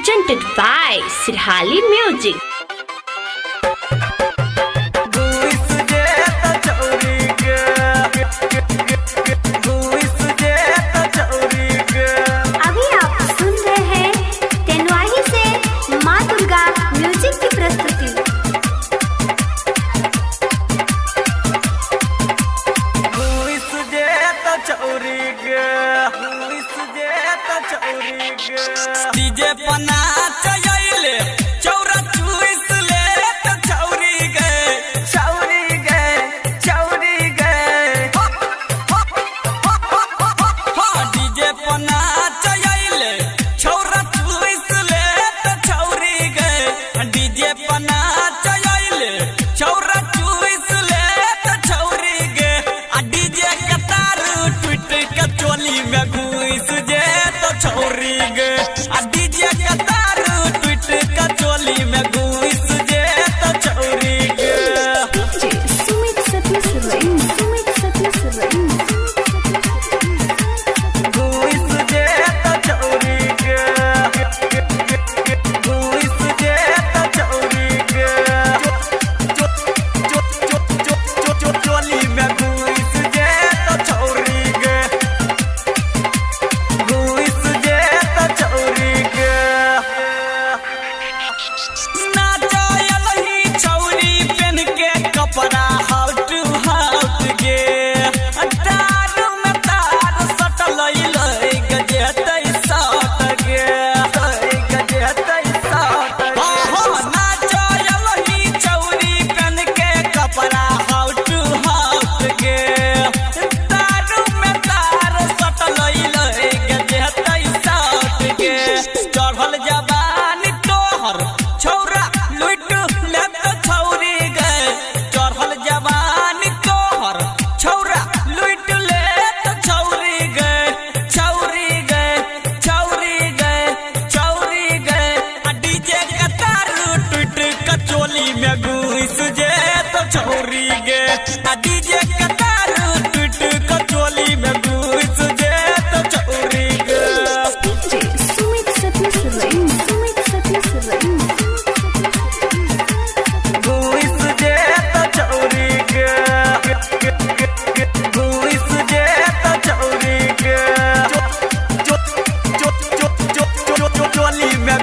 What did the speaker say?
presented by Sirhali Music. अभी आप सुन रहे हैं तेनवाही से माँ दुर्गा म्यूजिक की प्रस्तुति। डीजे पना चयले चौरा चुइस ले त छौरी गए डीजे पना चयले चौरा चुइस ले त छौरी गए डीजे पना चयले चौरा चुइस ले त छौरी गए आ डीजे के तार टूट के चोली में घुस जे तो छौरी गए आ डीजे के तार टूट के चोली में घुस जे तो छौरी गए सुमित सतीश रईम, सुमित सतीश रईम। घुस जे तो छौरी गए घुस जे तो छौरी गए चोली में घुस जे तो छौरी गए घुस जे तो छौरी गए नाचयलही छौरी पेन के कपड़ा हाउ टू हाउट गे तार में तार सटलैलै गजेतै साट गे गजेतै साट गे नाचयलही छौरी पेन के कपड़ा हाउ टू हाउट गे तार में तार सटलैलै गजेतै साट गे चढ़ल जवानी तोहर छौरा लुट लेत छौरी गए चढ़ल जवानी तोहर छौरा लुट लेत छौरी गए छौरी गए छौरी गए छौरी गए आ डीजे के तार टूट के चोली में घुस जे तो छौरी गए आ डीजे के तार टूट के चोली में घुस जे तो छौरी गए सुमित सतीश रईम, सुमित सतीश रईम। घुस जे तो छौरी गए घुस जे तो छौरी गए चोली में